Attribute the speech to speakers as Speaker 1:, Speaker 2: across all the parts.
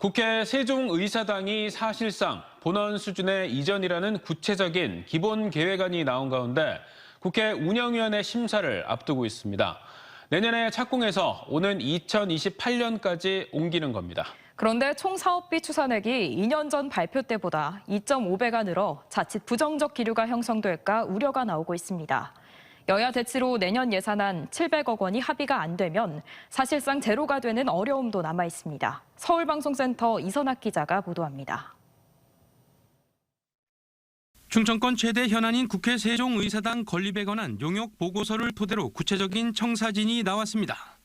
Speaker 1: 국회 세종의사당이 사실상 본원 수준의 이전이라는 구체적인 기본 계획안이 나온 가운데 국회 운영위원회 심사를 앞두고 있습니다. 내년에 착공해서 오는 2028년까지 옮기는 겁니다.
Speaker 2: 그런데 총 사업비 추산액이 2년 전 발표 때보다 2.5배가 늘어 자칫 부정적 기류가 형성될까 우려가 나오고 있습니다. 여야 대치로 내년 예산안 700억 원이 합의가 안 되면 사실상 제로가 되는 어려움도 남아 있습니다. 서울방송센터 이선학 기자가 보도합니다.
Speaker 3: 충청권 최대 현안인 국회 세종의사당 건립에 관한 용역 보고서를 토대로 구체적인 청사진이 나왔습니다.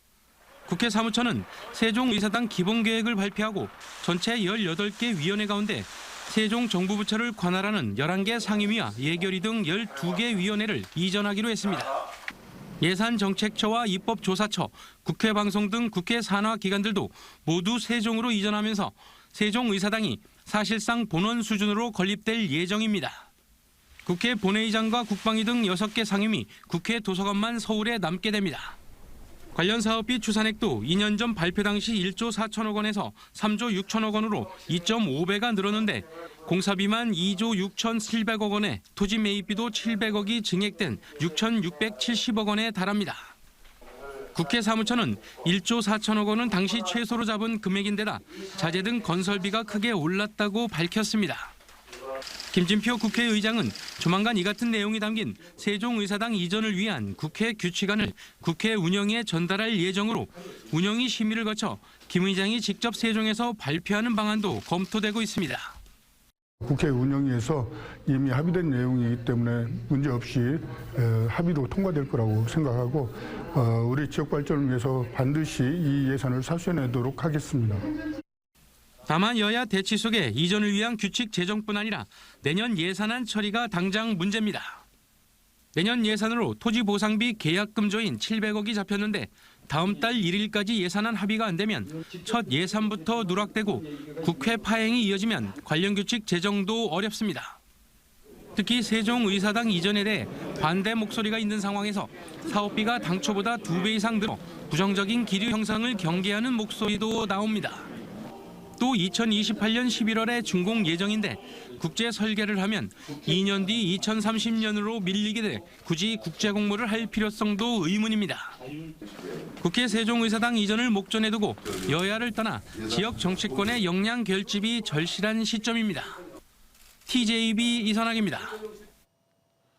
Speaker 3: 국회 사무처는 세종의사당 기본계획을 발표하고 전체 18개 위원회 가운데 세종정부부처를 관할하는 11개 상임위와 예결위 등 12개 위원회를 이전하기로 했습니다. 예산정책처와 입법조사처, 국회방송 등 국회 산하 기관들도 모두 세종으로 이전하면서 세종의사당이 사실상 본원 수준으로 건립될 예정입니다. 국회 본회의장과 국방위 등 6개 상임위, 국회 도서관만 서울에 남게 됩니다. 관련 사업비 추산액도 2년 전 발표 당시 1조 4천억 원에서 3조 6천억 원으로 2.5배가 늘었는데 공사비만 2조 6,700억 원에 토지 매입비도 700억이 증액된 6,670억 원에 달합니다. 국회 사무처는 1조 4천억 원은 당시 최소로 잡은 금액인데다 자재 등 건설비가 크게 올랐다고 밝혔습니다. 김진표 국회의장은 조만간 이 같은 내용이 담긴 세종의사당 이전을 위한 국회 규칙안을 국회 운영에 전달할 예정으로 운영위 심의를 거쳐 김 의장이 직접 세종에서 발표하는 방안도 검토되고 있습니다.
Speaker 4: 국회 운영위에서 이미 합의된 내용이기 때문에 문제없이 합의로 통과될 거라고 생각하고 우리 지역 발전을 위해서 반드시 이 예산을 살펴내도록 하겠습니다.
Speaker 3: 다만 여야 대치 속에 이전을 위한 규칙 제정뿐 아니라 내년 예산안 처리가 당장 문제입니다. 내년 예산으로 토지 보상비 계약금조인 700억이 잡혔는데 다음 달 1일까지 예산안 합의가 안 되면 첫 예산부터 누락되고 국회 파행이 이어지면 관련 규칙 제정도 어렵습니다. 특히 세종의사당 이전에 대해 반대 목소리가 있는 상황에서 사업비가 당초보다 2배 이상 늘어 부정적인 기류 형성을 경계하는 목소리도 나옵니다. 또 2028년 11월에 준공 예정인데 국제 설계를 하면 2년 뒤 2030년으로 밀리게 돼 굳이 국제 공모를 할 필요성도 의문입니다. 국회 세종의사당 이전을 목전에 두고 여야를 떠나 지역 정치권의 역량 결집이 절실한 시점입니다. TJB 이선학입니다.